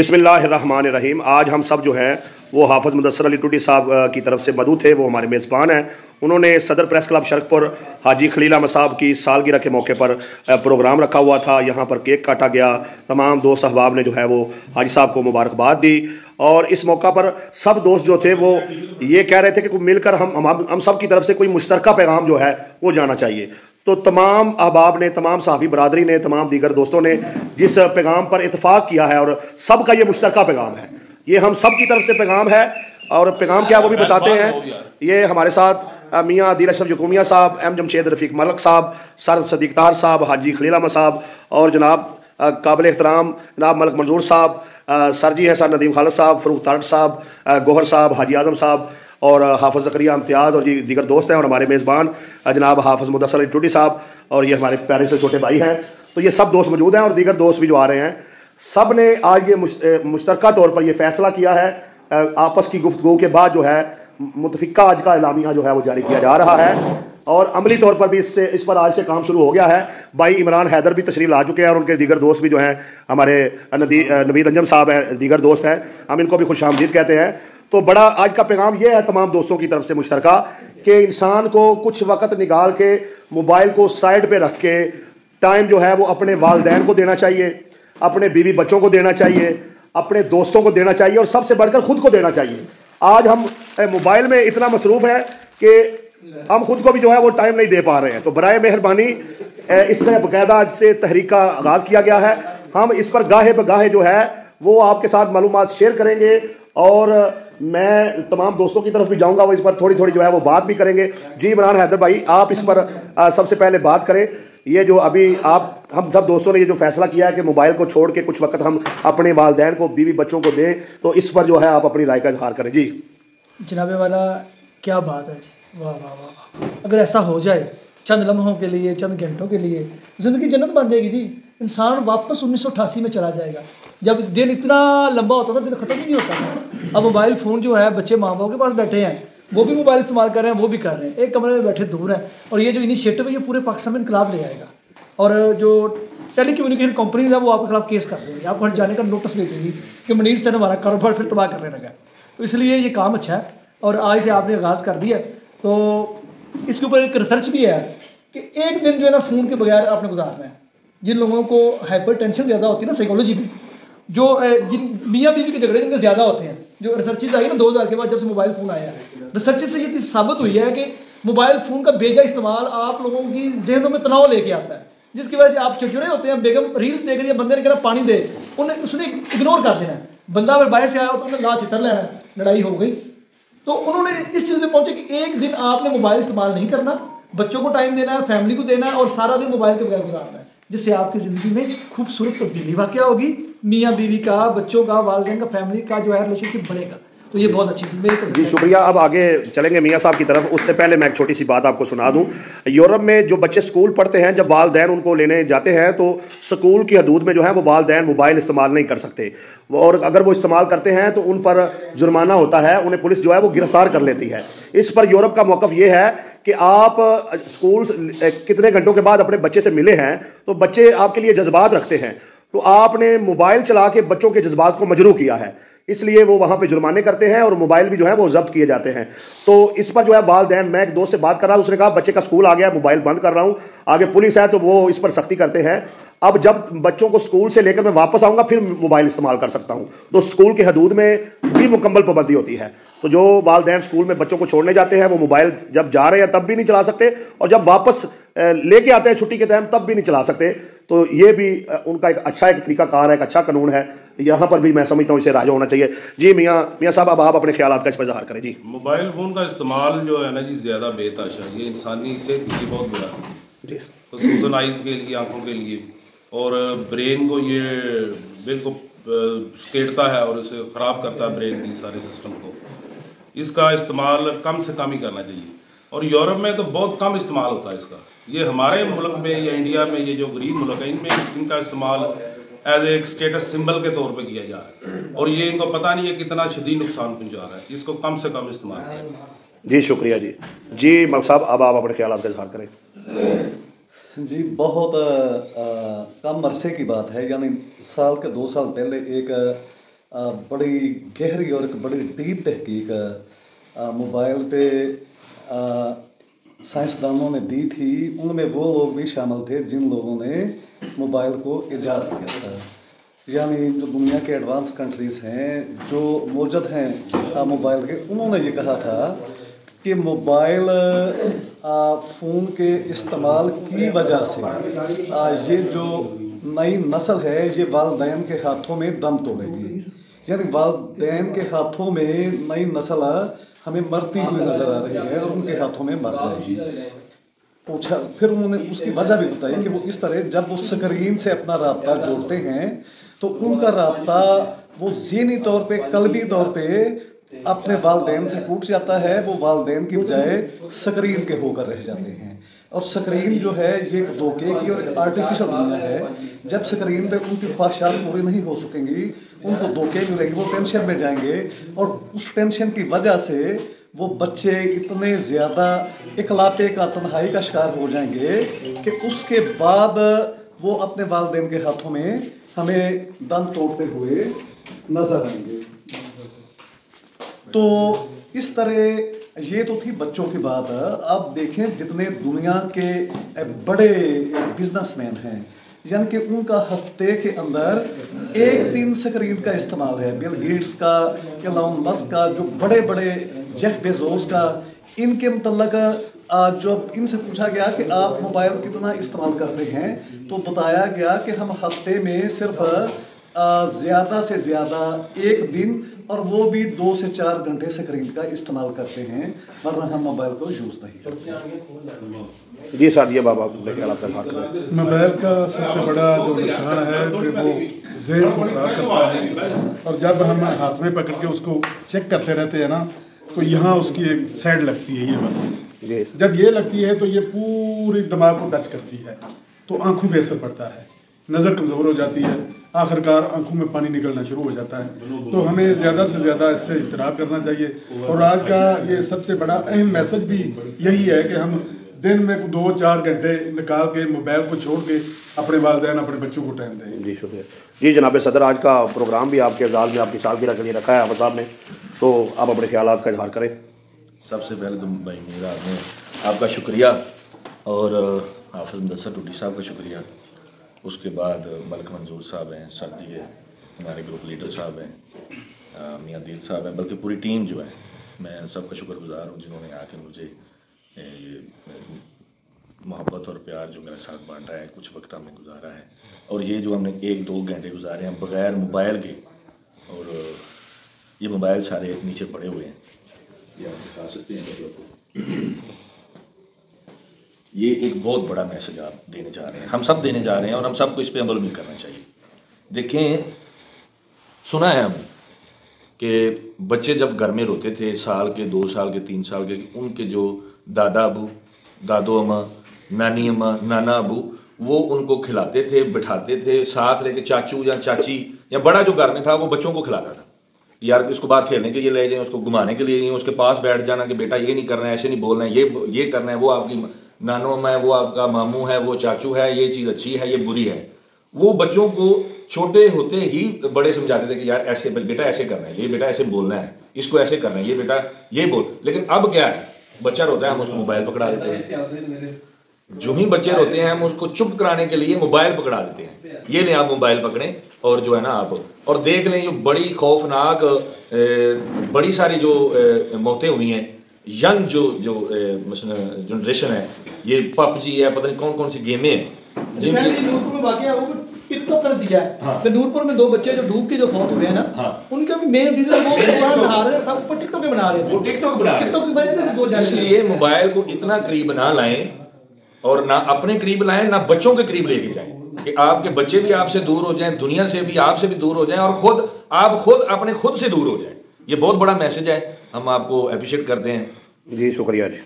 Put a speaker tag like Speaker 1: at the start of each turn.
Speaker 1: बिस्मिल्लाहिर्रहमानिर्रहीम। आज हम सब जो हैं वो हाफ़िज़ मुदस्सिर अली टूटी साहब की तरफ से मदऊ थे, वो हमारे मेज़बान हैं। उन्होंने सदर प्रेस क्लब शरकपुर हाजी खलील अहमद साहब की सालगिरह के मौके पर प्रोग्राम रखा हुआ था। यहाँ पर केक काटा गया। तमाम दोस्त अहबाब ने जो है वो हाजी साहब को मुबारकबाद दी और इस मौका पर सब दोस्त जो थे वो ये कह रहे थे कि मिलकर हम सब की तरफ से कोई मुश्तरका पैगाम जो है वो जाना चाहिए। तो तमाम अहबाब ने, तमाम सहाफ़ी बरादरी ने, तमाम दीगर दोस्तों ने जिस पैगाम पर इतफ़ाक़ किया है और सबका ये मुश्तरका पैगाम है, ये हम सब की तरफ से पैगाम है। और पैगाम क्या वो भी बताते हैं। ये हमारे साथ मियाँ आदिल अशरफ यकूमिया साहब, एम जमशेद रफ़ीक मलक साहब, सर सदीक तार साहब, हाजी खलील अहमद साहब और जनाब काबिल एहतराम जनाब मलक मंजूर साहब, सर जी हैं सर नदीम खालिद साहब, फ़रूख तारक साहब, गोहर साहब, हाजी आज़म साहब और हाफ़िज़ ज़करिया इम्तियाज़ और दीगर दोस्त हैं और हमारे मेज़बान जनाब हाफ़िज़ मुदस्सिर अली टूटी साहब और ये हमारे प्यारे से छोटे भाई हैं। तो ये सब दोस्त मौजूद हैं और दीगर दोस्त भी जो आ रहे हैं। सब ने आज ये मुश्तरका तौर पर यह फ़ैसला किया है, आपस की गुफ्तगू के बाद जो है मुतफ़िक़ा आज का एलामिया जो है वो जारी किया जा रहा है और अमली तौर पर भी इस पर आज से काम शुरू हो गया है। भाई इमरान हैदर भी तशरीफ़ ला चुके हैं और उनके दीगर दोस्त भी जो हैं, हमारे नवीद अंजम साहब हैं, दीगर दोस्त हैं, हम इनको भी खुशामदीद कहते हैं। तो बड़ा आज का पैगाम यह है तमाम दोस्तों की तरफ से मुश्तरका कि इंसान को कुछ वक़्त निकाल के मोबाइल को साइड पे रख के टाइम जो है वो अपने वालिदैन को देना चाहिए, अपने बीवी बच्चों को देना चाहिए, अपने दोस्तों को देना चाहिए और सबसे बढ़कर खुद को देना चाहिए। आज हम मोबाइल में इतना मसरूफ़ है कि हम खुद को भी जो है वो टाइम नहीं दे पा रहे हैं। तो बराए मेहरबानी इसका बाकायदा आज से तहरीक का आगाज़ किया गया है। हम इस पर गाहे बगाहे जो है वो आपके साथ मालूमात शेयर करेंगे और मैं तमाम दोस्तों की तरफ भी जाऊंगा, वो इस पर थोड़ी थोड़ी जो है वो बात भी करेंगे। जी इमरान हैदर भाई, आप इस पर सबसे पहले बात करें। ये जो अभी हम सब दोस्तों ने ये जो फैसला किया है कि मोबाइल को छोड़ के कुछ वक्त हम अपने वालिदैन को, बीवी बच्चों को दें, तो इस पर जो है आप अपनी राय का इजहार करें। जी
Speaker 2: जनाबे वाला, क्या बात है जी, वाह वाह वाह। अगर ऐसा हो जाए चंद लम्हों के लिए, चंद घंटों के लिए, ज़िंदगी जन्नत बन जाएगी जी। इंसान वापस 1988 में चला जाएगा जब दिन इतना लंबा होता था, दिन ख़त्म ही नहीं होता था। अब मोबाइल फ़ोन जो है, बच्चे माँ बाप के पास बैठे हैं, वो भी मोबाइल इस्तेमाल कर रहे हैं, वो भी कर रहे हैं, एक कमरे में बैठे दूर हैं। और ये जो इनिशिएटिव है ये पूरे पाकिस्तान में इनकलाब ले आएगा और जो टेली कम्युनिकेशन कंपनीज है वो आपके खिलाफ केस कर देंगी, आपको हट जाने का नोटिस भेजेंगी कि मनीर से हमारा कारोबार फिर तबाह करने लगा। तो इसलिए ये काम अच्छा है और आज से आपने आगाज़ कर दिया। तो इसके ऊपर एक रिसर्च भी है कि एक दिन जो है ना फ़ोन के बगैर आपने गुजारना है। जिन लोगों को हाइपर टेंशन ज़्यादा होती है ना, साइकोलॉजी में, जो जिन मियाँ बीवी के झगड़े जिनके ज़्यादा होते हैं, जो रिसर्चेज आई ना 2000 के बाद जब से मोबाइल फ़ोन आया है, रिसर्चेज से ये चीज़ साबित हुई है कि मोबाइल फ़ोन का बेजा इस्तेमाल आप लोगों की जहनों में तनाव लेके आता है, जिसकी वजह से आप चिड़चिड़े होते हैं। बेगम रील्स देख रही है, बंदे ने कहा पानी दे, उसने इग्नोर कर देना है। बंदा अगर बाहर से आया हो तो उन्हें ला चितर लेना है, लड़ाई हो गई। तो उन्होंने इस चीज़ में पहुंचे कि एक दिन आपने मोबाइल इस्तेमाल नहीं करना, बच्चों को टाइम देना है, फैमिली को देना है और सारा दिन मोबाइल के बगैर गुजारना है, जिससे आपकी ज़िंदगी में खूबसूरत तब्दीली वाक़या होगी। मियाँ बीवी का, बच्चों का, वालिदैन का, फैमिली का जो है रिलेशनशिप बढ़ेगा। तो ये बहुत अच्छी चीज़।
Speaker 1: जी शुक्रिया। अब आगे चलेंगे मियाँ साहब की तरफ। उससे पहले मैं एक छोटी सी बात आपको सुना दूं। यूरोप में जो बच्चे स्कूल पढ़ते हैं, जब वालिदैन उनको लेने जाते हैं तो स्कूल की हदूद में जो है वो वालिदैन मोबाइल इस्तेमाल नहीं कर सकते और अगर वो इस्तेमाल करते हैं तो उन पर जुर्माना होता है, उन्हें पुलिस जो है वो गिरफ्तार कर लेती है। इस पर यूरोप का मौक़िफ़ ये है कि आप स्कूल कितने घंटों के बाद अपने बच्चे से मिले हैं तो बच्चे आपके लिए जज्बात रखते हैं, तो आपने मोबाइल चला के बच्चों के जज्बात को मजरू किया है, इसलिए वो वहाँ पे जुर्माने करते हैं और मोबाइल भी जो है वो जब्त किए जाते हैं। तो इस पर जो है वालिदैन, मैं एक दोस्त से बात कर रहा हूँ, उसने कहा बच्चे का स्कूल आ गया, मोबाइल बंद कर रहा हूँ, आगे पुलिस है तो वो इस पर सख्ती करते हैं। अब जब बच्चों को स्कूल से लेकर मैं वापस आऊँगा फिर मोबाइल इस्तेमाल कर सकता हूँ। तो स्कूल की हदूद में भी मुकम्मल पाबंदी होती है। तो जो वालिदैन स्कूल में बच्चों को छोड़ने जाते हैं वो मोबाइल जब जा रहे हैं तब भी नहीं चला सकते और जब वापस लेके आते हैं छुट्टी के टाइम तब भी नहीं चला सकते। तो ये भी उनका एक तरीकाकार है, एक अच्छा कानून है। यहाँ पर भी मैं समझता हूँ इसे राजा होना चाहिए। जी मियाँ साहब, अब आप अपने ख्यालात का इस पर इज़हार करें। जी
Speaker 3: मोबाइल फ़ोन का इस्तेमाल जो है ना जी ज़्यादा बेतहाशा, ये इंसानी सेहत के लिए बहुत बुरा है जी, खसूसन आइज़ के लिए, आँखों के लिए, और ब्रेन को ये बिल्कुल स्केटता है और इसे ख़राब करता है, ब्रेन की सारे सिस्टम को। इसका इस्तेमाल कम से कम ही करना चाहिए और यूरोप में तो बहुत कम इस्तेमाल होता है इसका। ये हमारे मुल्क में या इंडिया में ये जो गरीब मुल्क है इनमें इनका इस्तेमाल एज एक स्टेटस सिंबल के तौर पे किया जा रहा है और ये इनको पता नहीं है कितना शदीद नुकसान पहुंचा रहा है। इसको कम से कम इस्तेमाल करें।
Speaker 1: जी शुक्रिया। जी मलिक साहब, अब आप अपने ख्यालात का इज़हार करें।
Speaker 4: जी बहुत कम अरसे की बात है, यानी साल के 2 साल पहले एक बड़ी गहरी और एक बड़ी डीप तहकीक मोबाइल पे साइंसदानों ने दी थी। उनमें वो लोग भी शामिल थे जिन लोगों ने मोबाइल को ईजाद किया था। यानी जो दुनिया के एडवांस कंट्रीज़ हैं जो मौजूद हैं मोबाइल के, उन्होंने ये कहा था कि मोबाइल फ़ोन के इस्तेमाल की वजह से ये जो नई नस्ल है ये वालिदैन के हाथों में दम तोड़ेगी। यानी वालिदैन के हाथों में नई नस्ल हमें मरती हुई नज़र आ रही है और उनके हाथों में मर जाएगी। पूछा, फिर उन्होंने उसकी वजह भी बताई कि वो इस तरह जब वो स्क्रीन से अपना राब्ता जोड़ते हैं तो उनका राब्ता वो ज़हनी तौर पे, कल्बी तौर पे अपने वालिदैन से टूट जाता है। वो वालिदैन की बजाय स्क्रीन के होकर रह जाते हैं। और स्क्रीन जो है ये एक धोखे की और एक आर्टिफिशियल दुनिया है। जब स्क्रीन पे उनकी ख्वाहिशात पूरी नहीं हो सकेंगी, उनको धोखे मिलेंगे, वो टेंशन में जाएंगे और उस टेंशन की वजह से वो बच्चे इतने ज़्यादा इकलापे का, तन्हाई का शिकार हो जाएंगे कि उसके बाद वो अपने वालिदैन के हाथों में हमें दम तोड़ते हुए नजर आएंगे। तो इस तरह ये तो थी बच्चों की बात। अब देखें जितने दुनिया के बड़े बिजनेसमैन हैं, यानी कि उनका हफ्ते के अंदर एक दिन स्क्रीन का इस्तेमाल है। बिल गेट्स का, एलन मस्क का, जो बड़े बड़े जेफ बेजोस का, इनके मुतल्लिक जब इनसे पूछा गया कि आप मोबाइल कितना इस्तेमाल करते हैं तो बताया गया कि हम हफ्ते में सिर्फ ज़्यादा से ज़्यादा एक दिन और वो भी 2 से 4 घंटे स्क्रीन का इस्तेमाल करते हैं, वरना हम मोबाइल को यूज़ नहीं करते।
Speaker 1: जी सर, ये बाबा
Speaker 5: मोबाइल का सबसे बड़ा जो नुकसान है कि वो ज़हन को खराब करता है। और जब हम हाथ में पकड़ के उसको चेक करते रहते हैं ना, तो यहाँ उसकी एक साइड लगती है, ये वाली। जब ये लगती है तो ये पूरी दिमाग को टच करती है, तो आंखों पे असर पड़ता है, नज़र कमज़ोर हो जाती है, आखिरकार आंखों में पानी निकलना शुरू हो जाता है। तो हमें ज़्यादा से ज़्यादा इससे इज्तनाब करना चाहिए। और आज का ये सबसे बड़ा अहम मैसेज भी यही है कि हम दिन में 2-4 घंटे निकाल के मोबाइल को छोड़ के अपने वालिदैन, अपने बच्चों को टाइम दें।
Speaker 1: जी शुक्रिया। जी जनाब सदर, आज का प्रोग्राम भी आपके एजाज़ में, आपकी सालगिरह के लिए रखा है हाफ़िज़ साहब ने, तो आप अपने ख्यालात का इजहार करें।
Speaker 6: सबसे पहले तो भाई मेरा आपका शुक्रिया और हाफ़िज़ मुदस्सर टूटी साहब का शुक्रिया। उसके बाद मलिक मंजूर साहब हैं, सर्दी है, हमारे ग्रुप लीडर साहब हैं, मियां दिल साहब हैं, बल्कि पूरी टीम जो है, मैं सबका शुक्रगुजार हूँ जिन्होंने आके मुझे ये मोहब्बत और प्यार जो मेरे साथ बांटा है, कुछ वक्त हमने गुजारा है। और ये जो हमने 1-2 घंटे गुजारे हैं बग़ैर मोबाइल के, और ये मोबाइल सारे नीचे पड़े हुए हैं, ये आप दिखा सकते हैं। ये एक बहुत बड़ा मैसेज आप देने जा रहे हैं, हम सब देने जा रहे हैं, और हम सबको इस पे अमल भी करना चाहिए। देखें, सुना है हम कि बच्चे जब घर में रोते थे, साल के, 2 साल के, 3 साल के, उनके जो दादा अबू, दादो अम्मा, नानी अम्मा, नाना अबू, वो उनको खिलाते थे, बिठाते थे, साथ लेके चाचू या चाची या बड़ा जो घर में था वो बच्चों को खिलाता था। यार इसको बाहर खेलने के लिए ले जाएं, उसको घुमाने के लिए, उसके पास बैठ जाना कि बेटा ये नहीं करना है, ऐसे नहीं बोलना है, ये करना है, वो आपकी नानो अम्मा है, वो आपका मामू है, वो चाचू है, ये चीज़ अच्छी है, ये बुरी है। वो बच्चों को छोटे होते ही बड़े समझाते थे कि यार ऐसे बेटा ऐसे करना है, ये बेटा ऐसे बोलना है, इसको ऐसे करना है, ये बेटा ये बोल। लेकिन अब क्या है, बच्चा रोता है हम उसको मोबाइल पकड़ा देते हैं। जो ही बच्चे रोते हैं हम उसको चुप कराने के लिए मोबाइल पकड़ा देते हैं, ये लें आप मोबाइल पकड़ें और जो है ना आप और देख लें जो बड़ी खौफनाक बड़ी सारी जो मौतें हुई हैं, यंग जो जनरेशन है, ये पबजी है, पता नहीं कौन कौन सी गेमें हैं जिनकी
Speaker 2: नूरपुर में वाकया वो टिकटॉक कर दिया है। हाँ। तो नूरपुर में 2 बच्चे जो डूब के जो फौत हुए हैं ना, हाँ। उनका भी मेन रीजन वो नहा रहे हैं, सब ऊपर टिकटॉक पे बना रहे थे, वो टिकटॉक बना रहे हैं, टिकटॉक की वजह से 2 जाने।
Speaker 6: इसलिए मोबाइल को इतना करीब ना लाएं और ना अपने करीब लाएं, ना बच्चों के करीब लेके जाएं कि आपके बच्चे भी आपसे दूर हो जाएं, दुनिया से भी आपसे भी दूर हो जाएं, और आप खुद अपने खुद से दूर हो जाएं। ये बहुत बड़ा मैसेज है, हम आपको अप्रिशिएट करते हैं।
Speaker 1: जी शुक्रिया जी।